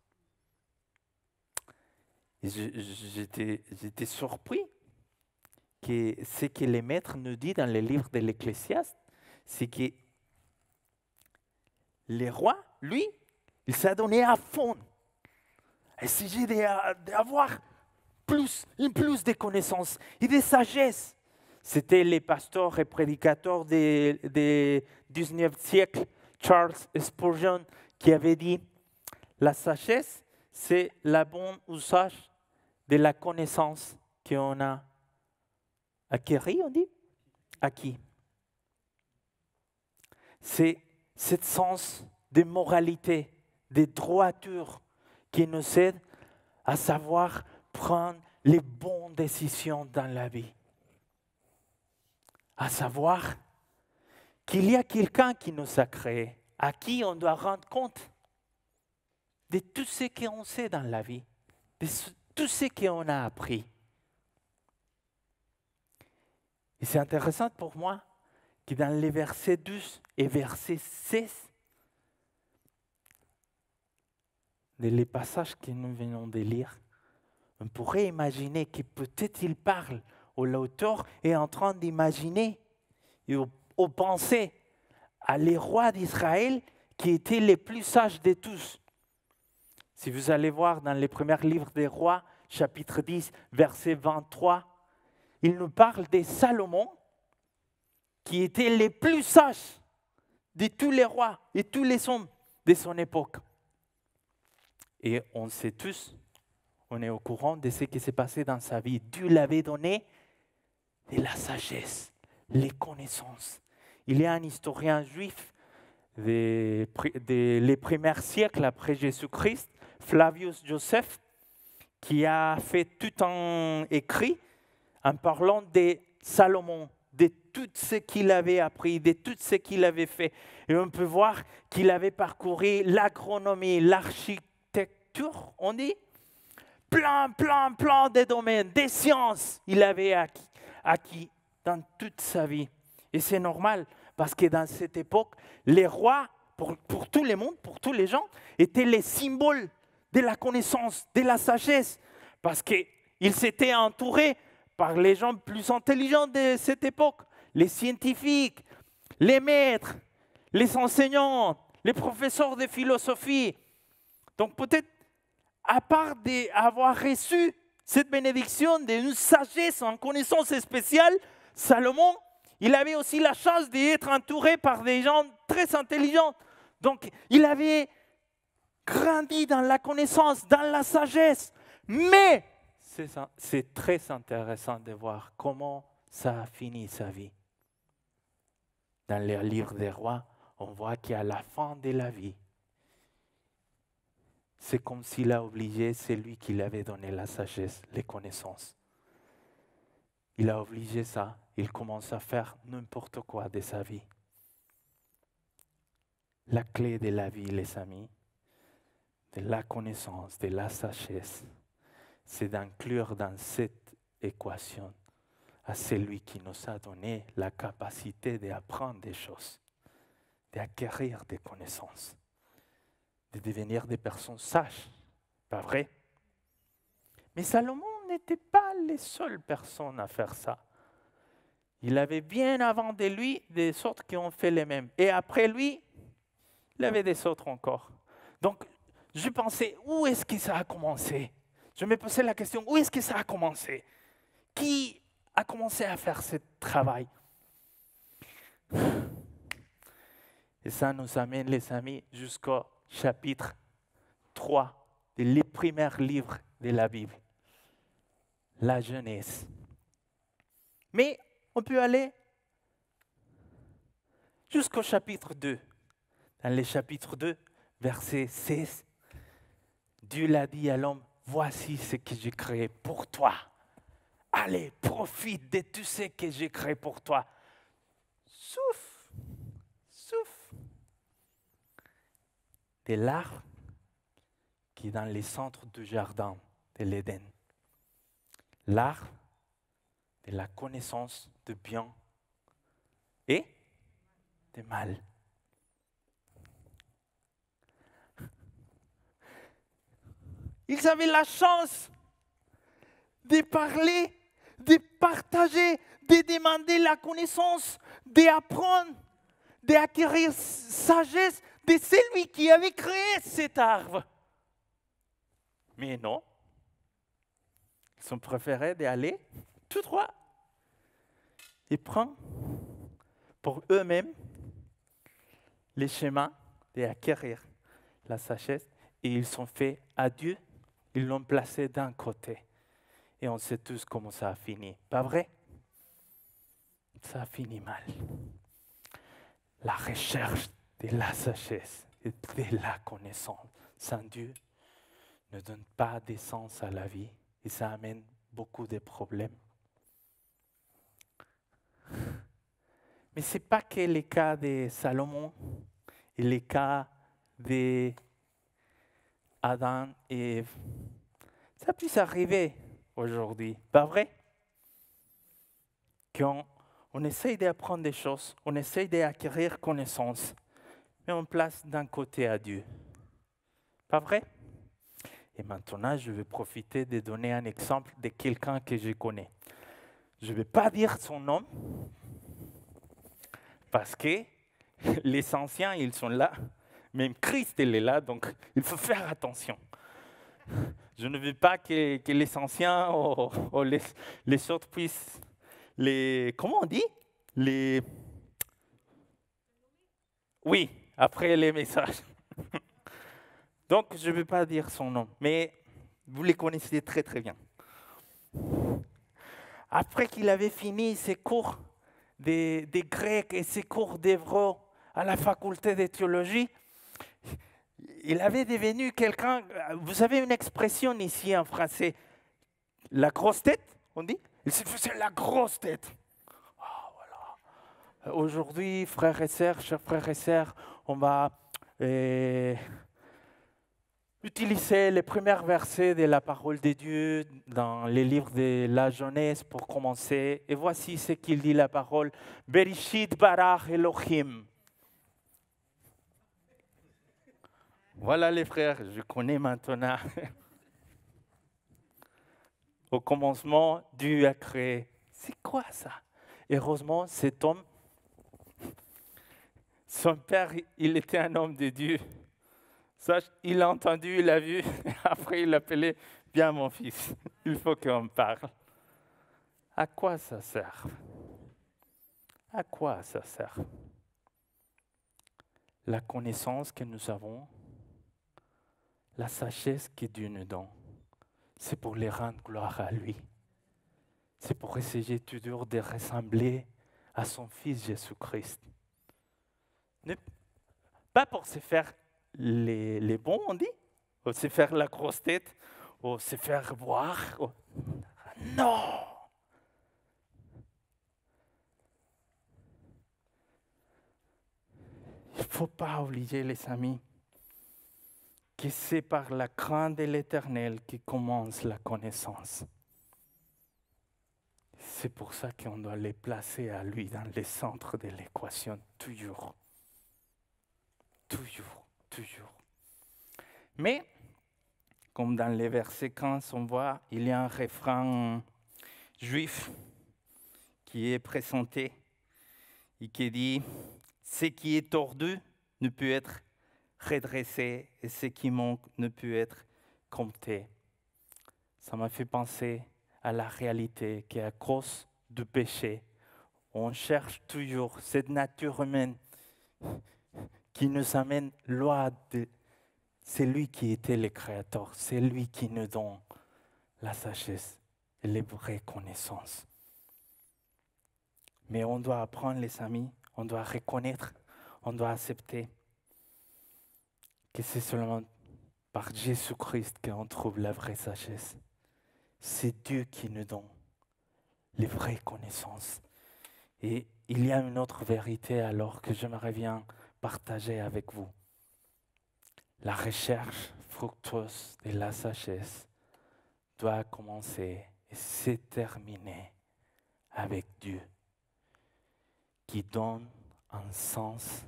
Et j'étais surpris que ce que les maîtres nous disent dans les livres de l'Ecclésiaste, c'est que le roi, lui, il s'est donné à fond. Il s'agit d'avoir plus de connaissances et de sagesse. C'était les pasteurs et prédicateurs du 19e siècle, Charles Spurgeon, qui avait dit « La sagesse, c'est le bon usage de la connaissance qu'on a acquis, on dit acquis. C'est ce sens de moralité, de droiture qui nous aide à savoir prendre les bonnes décisions dans la vie. À savoir qu'il y a quelqu'un qui nous a créés, à qui on doit rendre compte de tout ce qu'on sait dans la vie, de tout ce qu'on a appris. Et c'est intéressant pour moi que dans les versets 12 et verset 16, les passages que nous venons de lire, on pourrait imaginer que peut-être il parle, ou l'auteur est en train d'imaginer et au penser à les rois d'Israël qui étaient les plus sages de tous. Si vous allez voir dans les premiers livres des rois, chapitre 10, verset 23, il nous parle de Salomon, qui était le plus sage de tous les rois et tous les hommes de son époque. Et on sait tous, on est au courant de ce qui s'est passé dans sa vie. Dieu l'avait donné de la sagesse, les connaissances. Il y a un historien juif des premiers siècles après Jésus-Christ, Flavius Joseph, qui a fait tout un écrit en parlant de Salomon, de tout ce qu'il avait appris, de tout ce qu'il avait fait. Et on peut voir qu'il avait parcouru l'agronomie, l'architecture, on dit, plein de domaines, des sciences, il avait acquis dans toute sa vie. Et c'est normal, parce que dans cette époque, les rois, pour tout le monde, pour tous les gens, étaient les symboles de la connaissance, de la sagesse, parce qu'ils s'étaient entourés par les gens plus intelligents de cette époque, les scientifiques, les maîtres, les enseignants, les professeurs de philosophie. Donc peut-être, à part d'avoir reçu cette bénédiction d'une sagesse en connaissance spéciale, Salomon, il avait aussi la chance d'être entouré par des gens très intelligents. Donc il avait grandi dans la connaissance, dans la sagesse. Mais c'est très intéressant de voir comment ça a fini sa vie. Dans le livre des rois, on voit qu'à la fin de la vie, c'est comme s'il a obligé celui qui lui avait donné la sagesse, les connaissances. Il a obligé ça. Il commence à faire n'importe quoi de sa vie. La clé de la vie, les amis, de la connaissance, de la sagesse, c'est d'inclure dans cette équation à celui qui nous a donné la capacité d'apprendre des choses, d'acquérir des connaissances, de devenir des personnes sages. Pas vrai? Mais Salomon n'était pas les seules personnes à faire ça. Il avait bien avant de lui des autres qui ont fait les mêmes. Et après lui, il y avait des autres encore. Donc, je pensais, où est-ce que ça a commencé? Je me posais la question, où est-ce que ça a commencé? Qui a commencé à faire ce travail? Et ça nous amène, les amis, jusqu'au chapitre 3, les premiers livres de la Bible, la Genèse. Mais on peut aller jusqu'au chapitre 2. Dans le chapitre 2, verset 16, Dieu l'a dit à l'homme, voici ce que j'ai créé pour toi. Allez, profite de tout ce que j'ai créé pour toi. Souffle de l'arbre qui est dans les centres du jardin de l'Éden. L'arbre de la connaissance de bien et de mal. Ils avaient la chance de parler, de partager, de demander la connaissance, d'apprendre d'acquérir sagesse de celui qui avait créé cet arbre. Mais non, ils ont préféré d'aller tout droit et prendre pour eux-mêmes les chemins d'acquérir la sagesse. Et ils sont fait à Dieu, ils l'ont placé d'un côté. Et on sait tous comment ça a fini. Pas vrai? Ça a fini mal. La recherche de la sagesse et de la connaissance sans Dieu ne donne pas de sens à la vie et ça amène beaucoup de problèmes. Mais ce n'est pas que le cas de Salomon et le cas d'Adam et Ève. Ça puisse arriver aujourd'hui, pas vrai? On essaye d'apprendre des choses, on essaye d'acquérir connaissance, mais on place d'un côté à Dieu. Pas vrai? Et maintenant, je vais profiter de donner un exemple de quelqu'un que je connais. Je ne vais pas dire son nom, parce que les anciens, ils sont là. Même Christ, il est là, donc il faut faire attention. Je ne veux pas que les anciens ou les autres puissent comment on dit? Oui, après les messages. Donc, je ne veux pas dire son nom, mais vous les connaissez très très bien. Après qu'il avait fini ses cours de grec et ses cours d'hébreu à la faculté de théologie, il avait devenu quelqu'un, vous avez une expression ici en français, la grosse tête, on dit? Il se faisait la grosse tête. Oh, voilà. Aujourd'hui, frères et sœurs, chers frères et sœurs, on va utiliser les premiers versets de la parole de Dieu dans les livres de la Genèse pour commencer. Et voici ce qu'il dit la parole. Bereshit bara Elohim. Voilà les frères, je connais maintenant. Au commencement, Dieu a créé. C'est quoi ça? Heureusement, cet homme, son père, il était un homme de Dieu. Ça, il a entendu, il a vu. Après, il l'appelait, bien mon fils, il faut qu'on parle. À quoi ça sert? À quoi ça sert? La connaissance que nous avons, la sagesse que Dieu nous donne, c'est pour les rendre gloire à lui. C'est pour essayer toujours de ressembler à son Fils Jésus-Christ. Pas pour se faire les bons, on dit, ou se faire la grosse tête, ou se faire voir. Non! Il ne faut pas oublier, les amis, que c'est par la crainte de l'Éternel que commence la connaissance. C'est pour ça qu'on doit les placer à lui dans le centre de l'équation, toujours. Toujours, toujours. Mais, comme dans les versets 15, on voit, il y a un refrain juif qui est présenté et qui dit « Ce qui est tordu ne peut être redressé et ce qui manque ne peut être compté. » Ça m'a fait penser à la réalité qu'à cause du péché, on cherche toujours cette nature humaine qui nous amène loin de celui qui était le Créateur, c'est lui qui nous donne la sagesse et les vraies connaissances. Mais on doit apprendre, les amis, on doit reconnaître, on doit accepter que c'est seulement par Jésus-Christ qu'on trouve la vraie sagesse. C'est Dieu qui nous donne les vraies connaissances. Et il y a une autre vérité alors que j'aimerais bien partager avec vous. La recherche fructueuse de la sagesse doit commencer et se terminer avec Dieu, qui donne un sens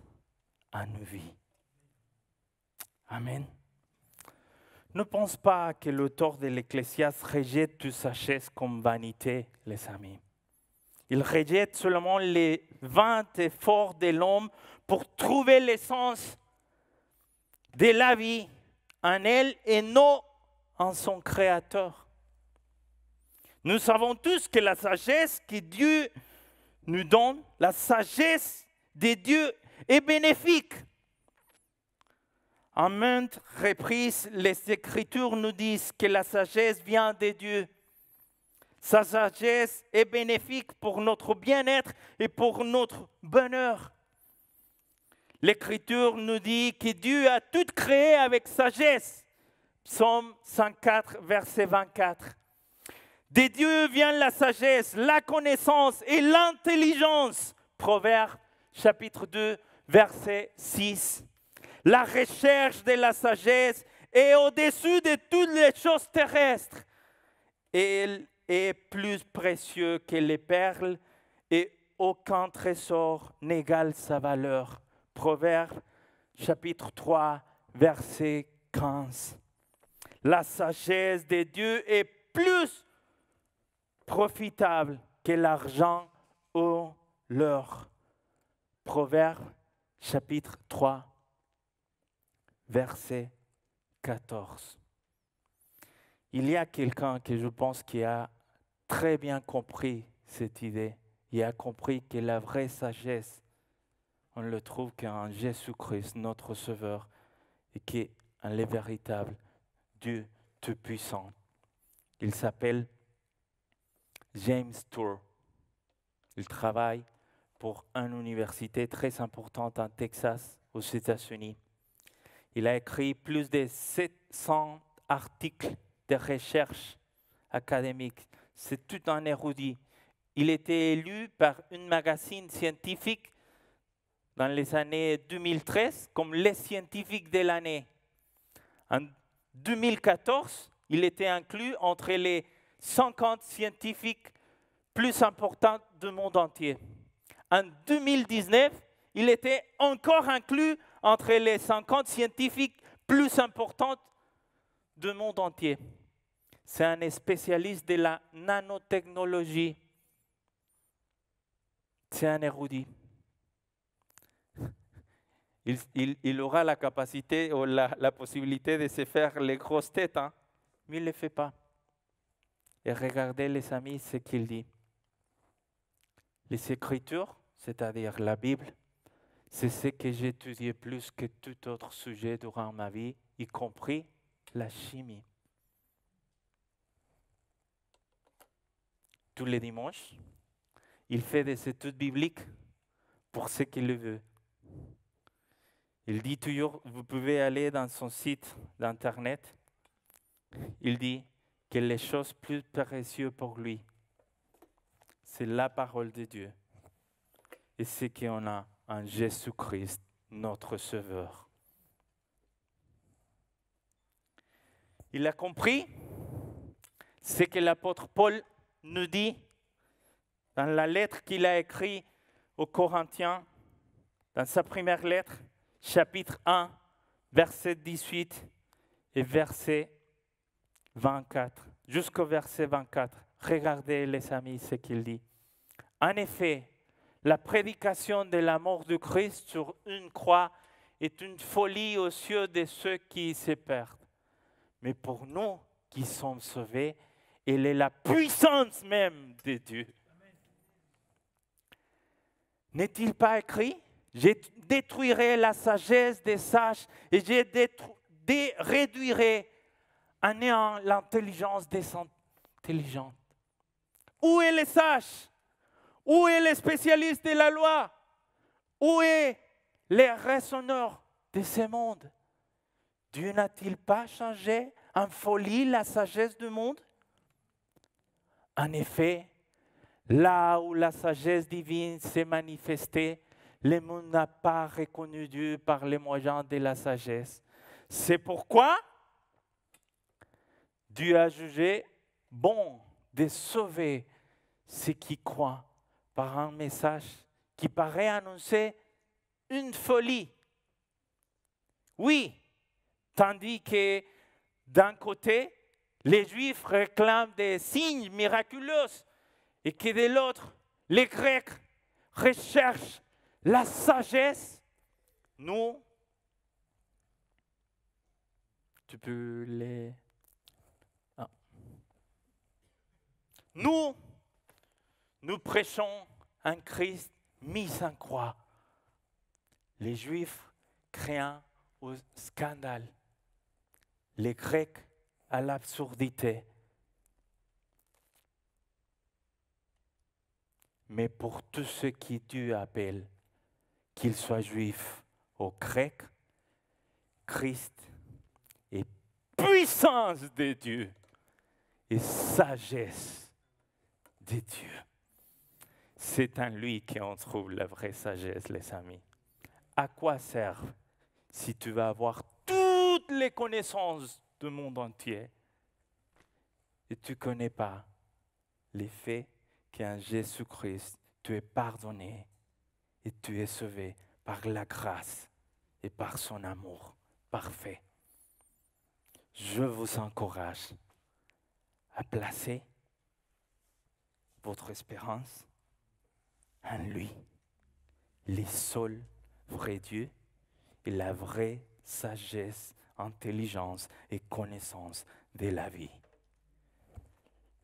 à nos vies. Amen. Ne pense pas que l'auteur de l'Ecclésiaste rejette toute sagesse comme vanité, les amis. Il rejette seulement les vains efforts de l'homme pour trouver l'essence de la vie en elle et non en son Créateur. Nous savons tous que la sagesse que Dieu nous donne, la sagesse de Dieu est bénéfique. En maintes reprises, les Écritures nous disent que la sagesse vient de Dieu. Sa sagesse est bénéfique pour notre bien-être et pour notre bonheur. L'Écriture nous dit que Dieu a tout créé avec sagesse. Psaume 104, verset 24. De Dieu vient la sagesse, la connaissance et l'intelligence. Proverbe chapitre 2, verset 6. La recherche de la sagesse est au-dessus de toutes les choses terrestres. Et elle est plus précieux que les perles et aucun trésor n'égale sa valeur. Proverbe chapitre 3, verset 15. La sagesse de Dieu est plus profitable que l'argent ou l'or. Proverbe chapitre 3, verset 14. Il y a quelqu'un que je pense qui a très bien compris cette idée. Il a compris que la vraie sagesse, on ne le trouve qu'en Jésus-Christ, notre Sauveur, et qui est le véritable Dieu Tout-Puissant. Il s'appelle James Tour. Il travaille pour une université très importante en Texas, aux États-Unis. Il a écrit plus de 700 articles de recherche académique. C'est tout un érudit. Il était élu par un magazine scientifique dans les années 2013 comme le scientifique de l'année. En 2014, il était inclus entre les 50 scientifiques plus importants du monde entier. En 2019, il était encore inclus entre les 50 scientifiques plus importants du monde entier. C'est un spécialiste de la nanotechnologie. C'est un érudit. Il aura la capacité ou la possibilité de se faire les grosses têtes, hein? Mais il ne le fait pas. Et regardez les amis ce qu'il dit. Les Écritures, c'est-à-dire la Bible, c'est ce que j'ai étudié plus que tout autre sujet durant ma vie, y compris la chimie. Tous les dimanches, il fait des études bibliques pour ce qu'il veut. Il dit toujours, vous pouvez aller dans son site d'internet, il dit que les choses plus précieuses pour lui, c'est la parole de Dieu. Et c'est qu'on a en Jésus-Christ, notre Sauveur. Il a compris ce que l'apôtre Paul nous dit dans la lettre qu'il a écrite aux Corinthiens, dans sa première lettre, chapitre 1, verset 18 et verset 24, jusqu'au verset 24. Regardez les amis ce qu'il dit. En effet, la prédication de la mort du Christ sur une croix est une folie aux yeux de ceux qui se perdent. Mais pour nous qui sommes sauvés, elle est la puissance même de Dieu. N'est-il pas écrit? Je détruirai la sagesse des sages et je réduirai à néant l'intelligence des intelligents. Où est le sage? Où est le spécialiste de la loi? Où est le raisonneur de ce monde? Dieu n'a-t-il pas changé en folie la sagesse du monde? En effet, là où la sagesse divine s'est manifestée, le monde n'a pas reconnu Dieu par les moyens de la sagesse. C'est pourquoi Dieu a jugé bon de sauver ceux qui croient par un message qui paraît annoncer une folie. Oui, tandis que d'un côté, les Juifs réclament des signes miraculeux et que de l'autre, Les Grecs recherchent la sagesse. Nous, tu peux les... Ah. Nous prêchons un Christ mis en croix. Les Juifs craignent au scandale. Les Grecs à l'absurdité. Mais pour tous ceux qui Dieu appelle, qu'ils soient juifs ou grecs, Christ est puissance de Dieu et sagesse de Dieu. C'est en lui qu'on trouve la vraie sagesse, les amis. À quoi sert si tu vas avoir toutes les connaissances du monde entier et tu ne connais pas les faits qu'en Jésus-Christ, tu es pardonné et tu es sauvé par la grâce et par son amour parfait. Je vous encourage à placer votre espérance en lui, le seul vrai Dieu et la vraie sagesse, intelligence et connaissance de la vie.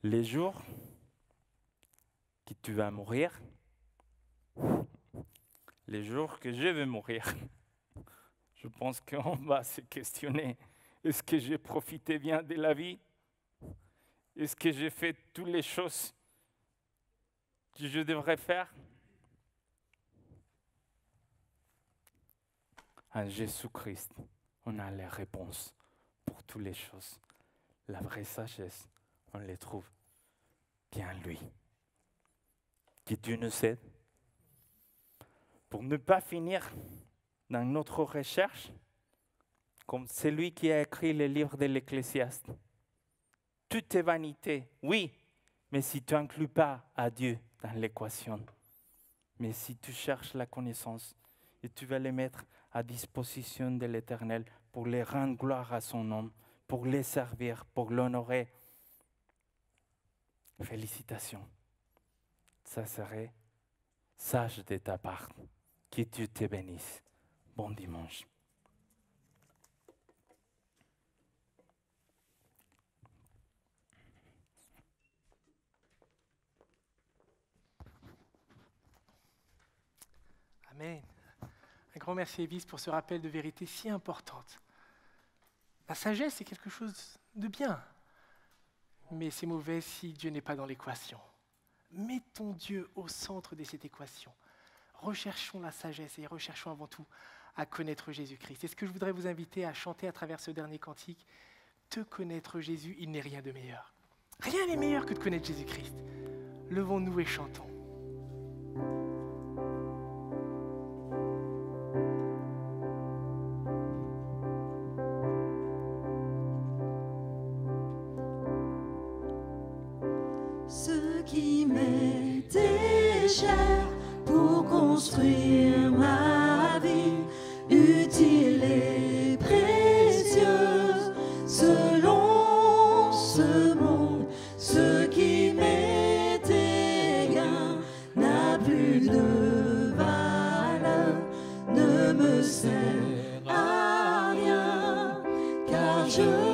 Les jours que tu vas mourir, les jours que je vais mourir, je pense qu'on va se questionner. Est-ce que j'ai profité bien de la vie? Est-ce que j'ai fait toutes les choses que je devrais faire? En Jésus-Christ, on a les réponses pour toutes les choses. La vraie sagesse, on les trouve qu'en lui. Que Dieu nous aide pour ne pas finir dans notre recherche comme celui qui a écrit le livre de l'Ecclésiaste. Tout est vanité, oui, mais si tu n'inclus pas à Dieu dans l'équation, mais si tu cherches la connaissance et tu vas les mettre à disposition de l'Éternel pour les rendre gloire à son nom, pour les servir, pour l'honorer, félicitations. Ça serait sage de ta part. Que Dieu te bénisse. Bon dimanche. Amen. Un grand merci, Évis, pour ce rappel de vérité si importante. La sagesse, c'est quelque chose de bien, mais c'est mauvais si Dieu n'est pas dans l'équation. Mettons Dieu au centre de cette équation. Recherchons la sagesse et recherchons avant tout à connaître Jésus-Christ. Et ce que je voudrais vous inviter à chanter à travers ce dernier cantique, te connaître Jésus, il n'est rien de meilleur. Rien n'est meilleur que de connaître Jésus-Christ. Levons-nous et chantons. Ce qui m'était cher pour construire ma vie, utile et précieuse, selon ce monde, ce qui m'était gain n'a plus de valeur, ne me sert à rien, car je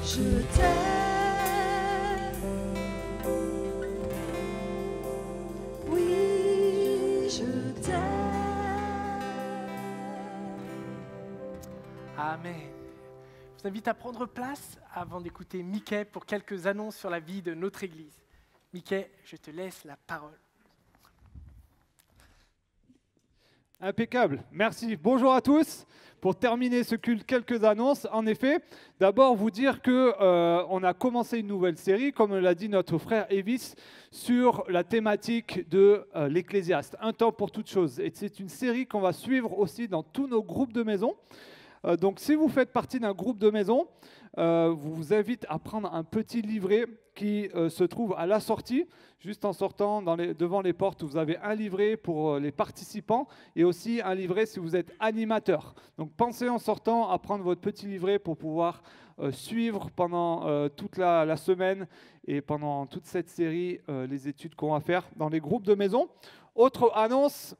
je t'aime. Oui, je t'aime. Amen. Je vous invite à prendre place avant d'écouter Mickey pour quelques annonces sur la vie de notre Église. Mickey, je te laisse la parole. Impeccable, merci. Bonjour à tous. Pour terminer ce culte, quelques annonces. En effet, d'abord vous dire qu'on a commencé une nouvelle série, comme l'a dit notre frère Evis, sur la thématique de l'Ecclésiaste, un temps pour toutes choses. Et c'est une série qu'on va suivre aussi dans tous nos groupes de maison. Donc si vous faites partie d'un groupe de maison, vous invite à prendre un petit livret qui se trouve à la sortie. Juste en sortant devant les portes, vous avez un livret pour les participants et aussi un livret si vous êtes animateur. Donc pensez en sortant à prendre votre petit livret pour pouvoir suivre pendant toute la semaine et pendant toute cette série les études qu'on va faire dans les groupes de maison. Autre annonce,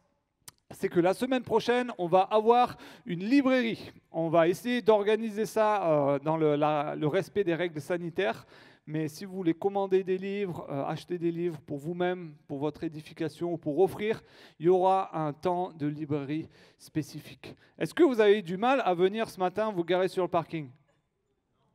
c'est que la semaine prochaine, on va avoir une librairie. On va essayer d'organiser ça dans le respect des règles sanitaires. Mais si vous voulez commander des livres, acheter des livres pour vous-même, pour votre édification ou pour offrir, il y aura un temps de librairie spécifique. Est-ce que vous avez eu du mal à venir ce matin vous garer sur le parking?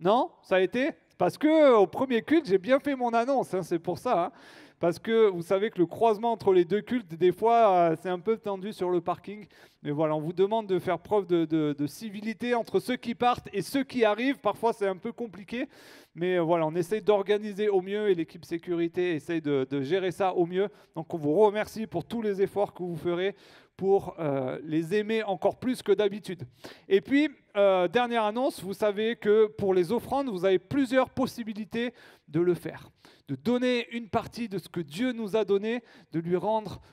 Non? Ça a été? Parce qu'au premier culte, j'ai bien fait mon annonce, hein, c'est pour ça. Hein. Parce que vous savez que le croisement entre les deux cultes, des fois, c'est un peu tendu sur le parking. Mais voilà, on vous demande de faire preuve de civilité entre ceux qui partent et ceux qui arrivent. Parfois, c'est un peu compliqué. Mais voilà, on essaye d'organiser au mieux et l'équipe sécurité essaye de gérer ça au mieux. Donc, on vous remercie pour tous les efforts que vous ferez pour les aimer encore plus que d'habitude. Et puis, dernière annonce, vous savez que pour les offrandes, vous avez plusieurs possibilités de le faire. De donner une partie de ce que Dieu nous a donné,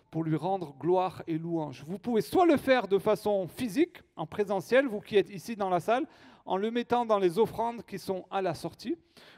pour lui rendre gloire et louange. Vous pouvez soit le faire de façon physique, en présentiel, vous qui êtes ici dans la salle, en le mettant dans les offrandes qui sont à la sortie.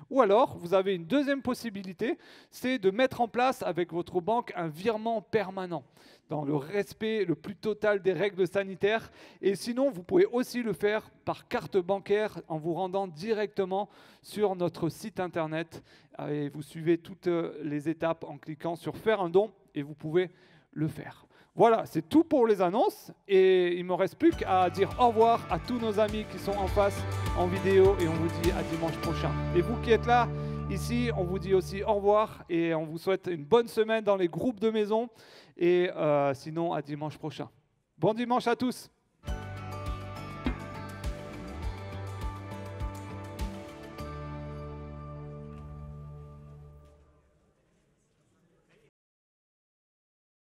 Ou alors, vous avez une deuxième possibilité, c'est de mettre en place avec votre banque un virement permanent, dans le respect le plus total des règles sanitaires. Et sinon, vous pouvez aussi le faire par carte bancaire en vous rendant directement sur notre site internet. Et vous suivez toutes les étapes en cliquant sur « Faire un don » et vous pouvez le faire. Voilà, c'est tout pour les annonces et il ne me reste plus qu'à dire au revoir à tous nos amis qui sont en face en vidéo et on vous dit à dimanche prochain. Et vous qui êtes là, ici, on vous dit aussi au revoir et on vous souhaite une bonne semaine dans les groupes de maison et sinon à dimanche prochain. Bon dimanche à tous.